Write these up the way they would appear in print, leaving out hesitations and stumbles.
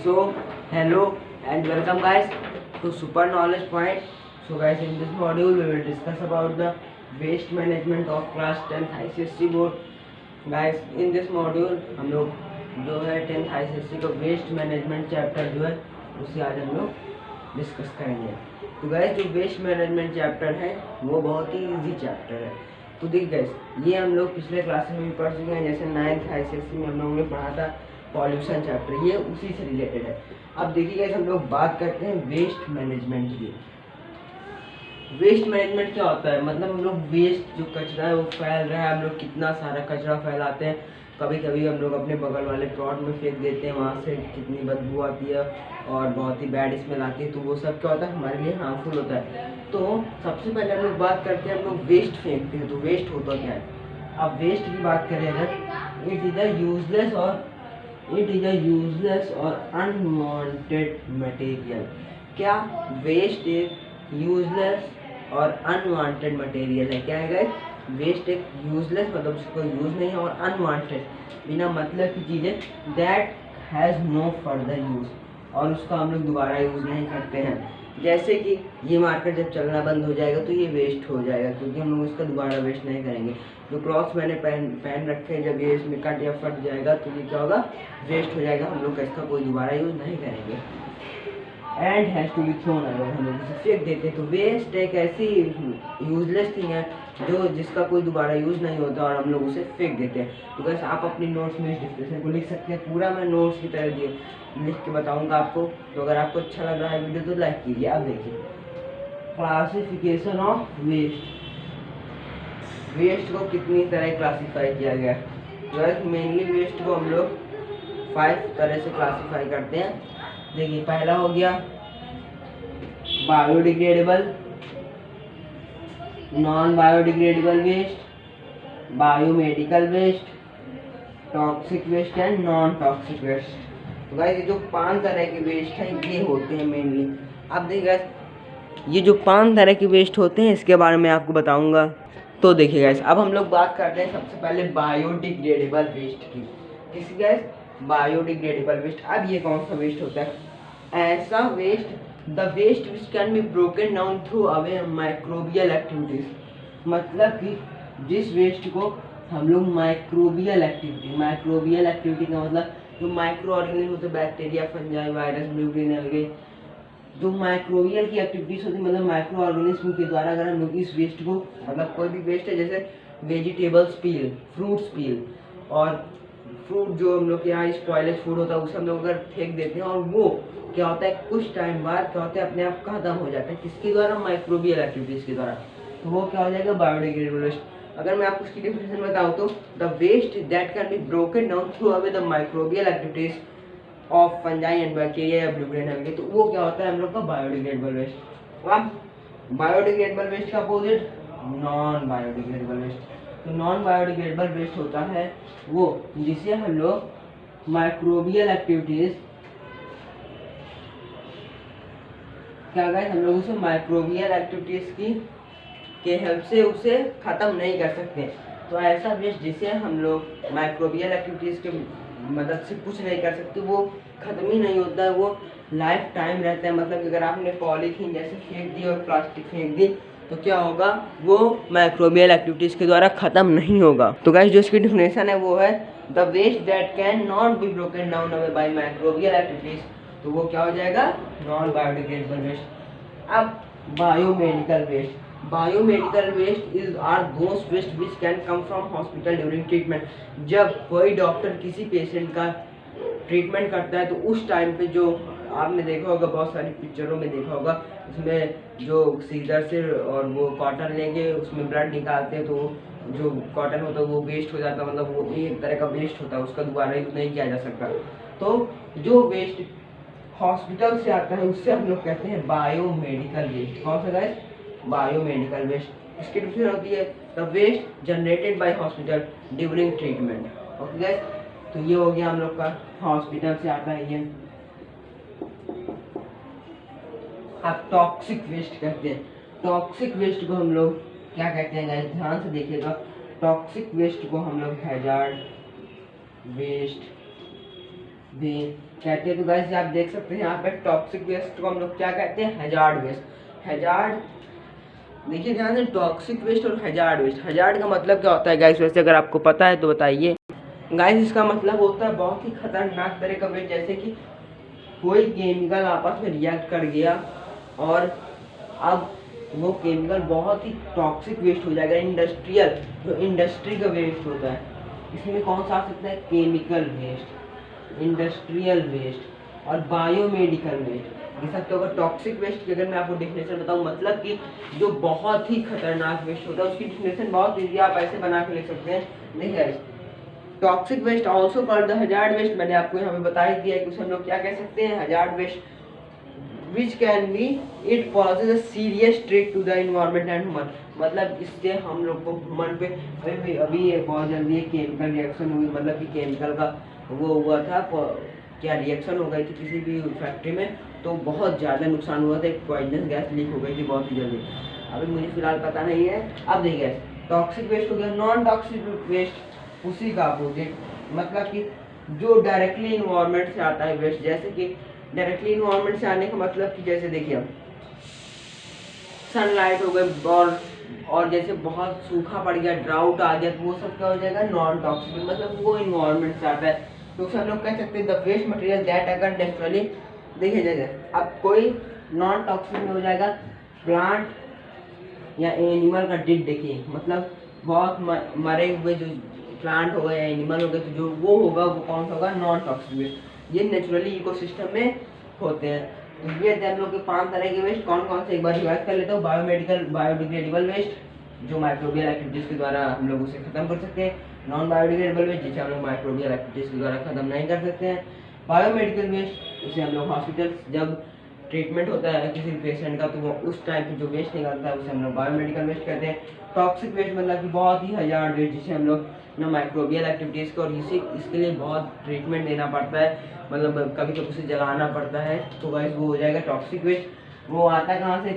So, hello and welcome guys to Super Knowledge Point. So guys, in this module we will discuss about the waste management of class 10th ICSE board. Guys, in this module हम लोग जो है 10th ICSE का waste management chapter जो है उसे आज हम लोग डिस्कस करेंगे। तो गाइस, जो वेस्ट मैनेजमेंट चैप्टर है वो बहुत ही इजी चैप्टर है। तो देखिए गाइस, ये हम लोग पिछले क्लास में भी पढ़ चुके हैं। जैसे 9th ICSE में हम लोगों ने पढ़ा था पॉल्यूशन चैप्टर, ये उसी से रिलेटेड है। अब देखिए गाइस, हम लोग बात करते हैं वेस्ट मैनेजमेंट की। वेस्ट मैनेजमेंट क्या होता है? मतलब हम लोग वेस्ट जो कचरा है वो फैल रहा है, हम लोग कितना सारा कचरा फैलाते हैं। कभी कभी हम लोग अपने बगल वाले प्लॉट में फेंक देते हैं, वहाँ से कितनी बदबू आती है और बहुत ही बैड स्मेल आती है। तो वो सब क्या होता है, हमारे लिए हार्मफुल होता है। तो सबसे पहले हम लोग बात करते हैं, हम लोग वेस्ट फेंकते हैं। तो वेस्ट होता क्या है? अब वेस्ट की बात करें अगर, इट इज़ अ यूजलेस और अनवांटेड मटेरियल। क्या? वेस्ट एक यूजलेस और अनवांटेड मटेरियल है। क्या है गाइस? वेस्ट एक यूजलेस मतलब उसको यूज नहीं है, और अनवांटेड बिना मतलब की चीज़ें, that has no further use, और उसका हम लोग दोबारा यूज़ नहीं करते हैं। जैसे कि ये मार्कर जब चलना बंद हो जाएगा तो ये वेस्ट हो जाएगा, क्योंकि हम लोग इसका दोबारा वेस्ट नहीं करेंगे। जो क्लॉथ्स मैंने पहन रखे हैं, जब ये इसमें कट या फट जाएगा तो ये क्या होगा, वेस्ट हो जाएगा। हम लोग इसका कोई दोबारा यूज़ नहीं करेंगे। And has to be thrown away, हम लोग इसे फेंक देते हैं। तो वेस्ट एक ऐसी यूजलेस थिंग है जो जिसका कोई दोबारा यूज़ नहीं होता और हम लोग उसे फेंक देते हैं। तो बस आप अपनी नोट्स में इस डिस्क्रिप्शन को लिख सकते हैं। पूरा मैं नोट्स की तरह लिख के बताऊंगा आपको। तो अगर आपको अच्छा लग रहा है वीडियो तो लाइक कीजिए। आप देखिए, क्लासिफिकेशन ऑफ वेस्ट। वेस्ट को कितनी तरह क्लासीफाई किया गया है? तो मेनली वेस्ट को हम लोग 5 तरह से क्लासीफाई करते हैं। देखिए, पहला हो गया biodegradable, non biodegradable waste, biomedical waste, toxic waste and non toxic waste. तो गाइस, ये जो 5 तरह के वेस्ट हैं ये होते हैं मेनली। अब देखिए गाइस, ये जो 5 तरह के वेस्ट होते हैं इसके बारे में आपको बताऊंगा। तो देखिए गाइस, अब हम लोग बात करते हैं सबसे पहले बायोडिग्रेडेबल वेस्ट की। किसी गाइस, बायोडिग्रेडेबल वेस्ट। अब ये कौन सा वेस्ट होता है? ऐसा waste, the waste which can be broken down through away microbial activities. मतलब कि जिस वेस्ट को हम लोग माइक्रोबियल एक्टिविटी का मतलब जो माइक्रो ऑर्गेनिज्म होते हैं, bacteria, fungi, virus, blue green algae, जो माइक्रोबियल की एक्टिविटीज होती है, मतलब माइक्रो ऑर्गेनिज्म के द्वारा अगर हम लोग इस वेस्ट को, मतलब कोई भी वेस्ट है जैसे वेजिटेबल्स पील, फ्रूट्स पील, और फ्रूट जो हम लोग के यहाँ स्पॉइलेज फूड होता है उसे हम लोग अगर फेंक देते हैं, और वो क्या होता है कुछ टाइम बाद क्या होता है अपने आप खत्म हो जाता है। किसके द्वारा? माइक्रोबियल एक्टिविटीज के द्वारा। तो वो क्या हो जाएगा? Biodegradable waste. अगर मैं आपको उसकी डेफिनेशन बताऊँ तो the waste that can be broken down through away the microbial activities of fungi and bacteria या ब्लू ग्रेन एल्गे, तो वो क्या होता है हम लोग का? Biodegradable waste. अब बायोडिग्रेडेबल वेस्ट का अपोजिट नॉन बायोडिग्रेडेबल वेस्ट। तो नॉन बायोडिग्रेडेबल वेस्ट होता है वो जिसे हम लोग माइक्रोबियल एक्टिविटीज, क्या गए, हम लोग उसे माइक्रोबियल एक्टिविटीज की के हेल्प से उसे ख़त्म नहीं कर सकते। तो ऐसा वेस्ट जिसे हम लोग माइक्रोबियल एक्टिविटीज़ के मदद से कुछ नहीं कर सकते, वो ख़त्म ही नहीं होता है, वो लाइफ टाइम रहता है। मतलब अगर आपने पॉलीथीन जैसे फेंक दी और प्लास्टिक फेंक दी तो क्या होगा, वो माइक्रोबियल एक्टिविटीज़ के द्वारा ख़त्म नहीं होगा। तो गाइस, जो इसकी डिफिनेशन है वो है the waste that can not be broken down away by microbial activities. तो वो क्या हो जाएगा? Non biodegradable waste. अब biomedical waste. Biomedical waste is are those waste which can come from hospital during treatment. जब कोई डॉक्टर किसी patient का ट्रीटमेंट करता है तो उस टाइम पे, जो आपने देखा होगा बहुत सारी पिक्चरों में देखा होगा, उसमें जो सीजर से और वो कॉटन लेके उसमें ब्लड निकालते हैं, तो जो कॉटन होता है वो वेस्ट हो जाता है, मतलब वो एक तरह का वेस्ट होता है, उसका दोबारा यूज नहीं किया जा सकता। तो जो वेस्ट हॉस्पिटल से आता है उससे हम लोग कहते हैं बायोमेडिकल वेस्ट। कौन सा गाइस? Biomedical waste. इसकी डिफिनेशन होती है the waste generated by hospital during treatment. Okay guys, तो ये हो गया हम लोग का हॉस्पिटल से आता है ये। अब टॉक्सिक वेस्ट कहते हैं। टॉक्सिक वेस्ट को हम लोग क्या कहते हैं गाइस? ध्यान से देखिएगा। टॉक्सिक वेस्ट को हम लोग हैजार्ड वेस्ट, भी कहते हैं। तो गाइस आप देख सकते हैं यहाँ पे टॉक्सिक वेस्ट को हम लोग क्या कहते हैं, हैजार्ड वेस्ट। हैजार्ड, देखिए ध्यान से, टॉक्सिक वेस्ट और हैजार्ड वेस्ट। हैजार्ड का मतलब क्या होता है गाइस, वैसे अगर आपको पता है तो बताइए। गाइस इसका मतलब होता है बहुत ही खतरनाक तरह का वेस्ट, जैसे कि कोई केमिकल आपस में रिएक्ट कर गया और अब वो केमिकल बहुत ही टॉक्सिक वेस्ट हो जाएगा। इंडस्ट्रियल, जो इंडस्ट्री का वेस्ट होता है, इसमें कौन सा आ सकता है, केमिकल वेस्ट, इंडस्ट्रियल वेस्ट और बायोमेडिकल वेस्ट। ये सब तो अगर टॉक्सिक वेस्ट की अगर मैं आपको डिफिनेशन बताऊं, मतलब कि जो बहुत ही खतरनाक वेस्ट होता है, उसकी डिफिनेशन बहुत ईजी आप ऐसे बना के लिख सकते हैं। देखिए toxic waste also called the hazard waste, मैंने आपको यहाँ पे बता ही दिया है कि उसे हम लोग क्या कह सकते हैं, hazard waste, which can be it poses a serious threat to the environment and human। मतलब इससे हम लोग को ह्यूमन पे अभी बहुत जल्दी एक केमिकल रिएक्शन हुई, मतलब कि केमिकल का वो हुआ था, क्या रिएक्शन हो गई थी किसी भी फैक्ट्री में, तो बहुत ज़्यादा नुकसान हुआ था, एक पॉइजनस गैस लीक हो गई थी बहुत ही जल्दी। अभी मुझे फिलहाल पता नहीं है। अब देखिए टॉक्सिक वेस्ट हो गया। नॉन टॉक्सिक वेस्ट उसी का अपोजिट, मतलब कि जो डायरेक्टली इन्वायरमेंट से आता है वेस्ट, जैसे कि डायरेक्टली इन्वायरमेंट से आने का मतलब कि जैसे देखिए सनलाइट हो गई और जैसे बहुत सूखा पड़ गया, ड्राउट आ गया, तो वो सब क्या हो जाएगा, नॉन टॉक्सिक, मतलब वो इन्वायरमेंट से आता है। तो उसे हम लोग कह सकते हैं द वेस्ट मटेरियल दैट अगर नेचुरली। देखिए जैसे अब कोई नॉन टॉक्सिक में हो जाएगा प्लांट या एनिमल का डिड, देखिए मतलब बहुत मरे हुए जो प्लांट हो गए या एनिमल हो गए, तो जो वो होगा वो कौन सा होगा, नॉन टॉक्सिक वेस्ट। ये नेचुरली इकोसिस्टम में होते हैं। तो ये थे हम लोग के 5 तरह के वेस्ट, कौन कौन से एक बार रिवाइज कर लेता हूँ। बायोमेडिकल, बायोडिग्रेडेबल वेस्ट, जो माइक्रोबियल एक्टिविटीज के द्वारा हम लोग उसे खत्म कर सकते हैं। नॉन बायोडिग्रेडेबल वेस्ट, जिसे हम लोग माइक्रोबियल एक्टिविटीज के द्वारा खत्म नहीं कर सकते हैं। बायोमेडिकल वेस्ट, उसे हम लोग हॉस्पिटल जब ट्रीटमेंट होता है किसी पेशेंट का, तो वो उस टाइम पे जो वेस्ट निकलता है उसे हम लोग बायोमेडिकल वेस्ट कहते हैं। टॉक्सिक वेस्ट मतलब कि बहुत ही हैजार्ड वेस्ट, जिसे हम लोग ना माइक्रोबियल एक्टिविटीज़ को, और इसके लिए बहुत ट्रीटमेंट देना पड़ता है, मतलब कभी कभी उसे जलाना पड़ता है, तो गाइस वो हो जाएगा टॉक्सिक वेस्ट। वो आता है कहाँ से,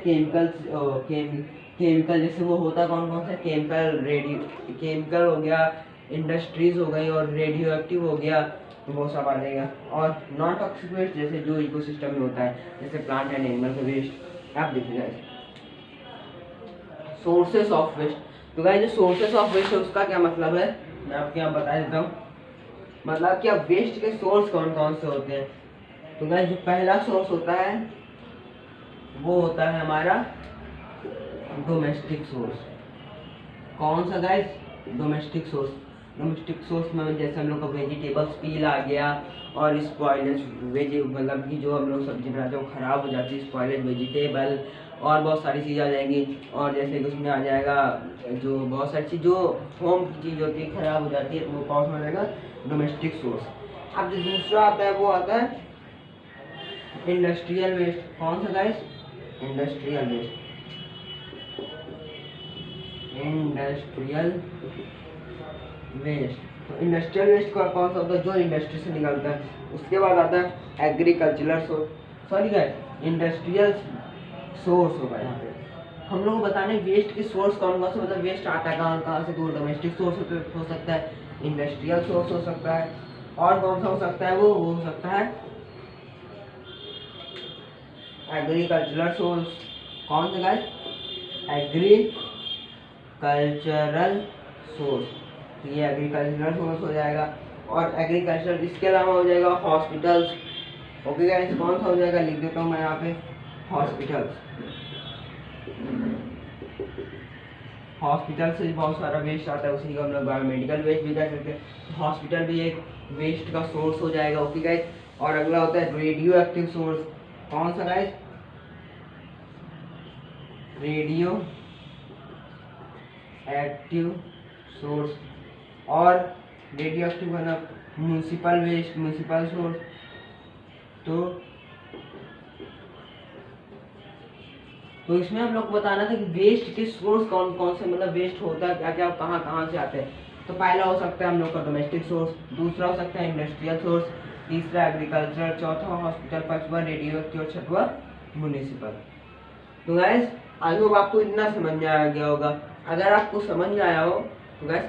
केमिकल जैसे वो होता है कौन कौन सा, केमिकल हो गया, इंडस्ट्रीज हो गई और रेडियो एक्टिव हो गया, तो वो सब आ जाएगा। और नॉन टॉक्सिक वेस्ट जैसे जो इकोसिस्टम में होता है, जैसे प्लांट एंड एनिमल का वेस्ट। आप देखिए सोर्सेस ऑफ वेस्ट। तो गाइस जो सोर्सेस ऑफ वेस्ट है उसका क्या मतलब है, मैं आपको यहाँ बता देता हूँ। मतलब क्या वेस्ट के सोर्स कौन कौन से होते हैं। तो गाइस जो पहला सोर्स होता है वो होता है हमारा डोमेस्टिक सोर्स। कौन सा guys, domestic source. Domestic source में जैसे हम लोग का वेजिटेबल्स पील आ गया और स्पॉइलेज मतलब कि जो हम लोग सब्जी बनाते हैं वो खराब हो जाती है, स्पॉइलेज वेजिटेबल और बहुत सारी चीज़ आ जाएंगी। और जैसे कि उसमें आ जाएगा जो बहुत सारी चीज़ जो होम की चीज़ होती है खराब हो जाती है, तो वो कौन सा रहेगा, डोमेस्टिक सोर्स। अब जो दूसरा आता है वो आता है इंडस्ट्रियल वेस्ट। कौन सा guys, industrial waste. Industrial waste, तो इंडस्ट्रियल वेस्ट का कौन सा होता है, जो इंडस्ट्री से निकलता है। उसके बाद आता है agricultural source, sorry guys industrial source होगा यहाँ पे। हम लोग को बताने वेस्ट के सोर्स कौन कौन से, मतलब वेस्ट आता है कहाँ कहाँ से, तो डोमेस्टिक सोर्स हो सकता है, इंडस्ट्रियल सोर्स हो सकता है, और कौन सा हो सकता है, वो हो सकता है एग्रीकल्चरल सोर्स। कौन सा गाइस, एग्रीकल्चरल सोर्स, तो ये एग्रीकल्चरल सोर्स हो जाएगा। और एग्रीकल्चर इसके अलावा हो जाएगा हॉस्पिटल्स। ओके गाइस कौन सा हो जाएगा, लिख देता हूँ मैं यहाँ पे, हॉस्पिटल्स। हॉस्पिटल से बहुत सारा वेस्ट आता है, उसी को हम लोग बायोमेडिकल वेस्ट भी कह सकते हैं। हॉस्पिटल भी एक वेस्ट का सोर्स हो जाएगा। ओके गाइस, और अगला होता है रेडियो एक्टिव सोर्स। कौन सा गाइस, रेडियो एक्टिव सोर्स। और रेडियो एक्टिव बना म्यूनिसिपल वेस्ट, म्यूनिसिपल सोर्स। तो इसमें हम लोग को बताना था कि वेस्ट के सोर्स कौन कौन से, मतलब वेस्ट होता है क्या क्या, कहाँ कहाँ से आते हैं। तो पहला हो सकता है हम लोग का डोमेस्टिक सोर्स, दूसरा हो सकता है इंडस्ट्रियल सोर्स, तीसरा एग्रीकल्चर, चौथा हॉस्पिटल, पांचवा रेडियो एक्टिव और छठवा म्युनिसिपल। तो गाइस आई होप आपको इतना समझ में आ गया होगा। अगर आपको समझ में आया हो तो गाइस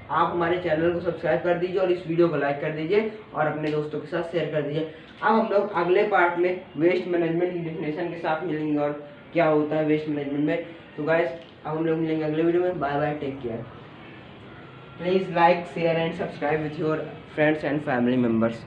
आप हमारे चैनल को सब्सक्राइब कर दीजिए और इस वीडियो को लाइक कर दीजिए और अपने दोस्तों के साथ शेयर कर दीजिए। अब हम लोग अगले पार्ट में वेस्ट मैनेजमेंट की डेफिनेशन के साथ मिलेंगे और क्या होता है वेस्ट मैनेजमेंट में। तो गाइस अब हम लोग मिलेंगे अगले वीडियो में। Bye bye, take care. Please like, share and subscribe with your friends and family members.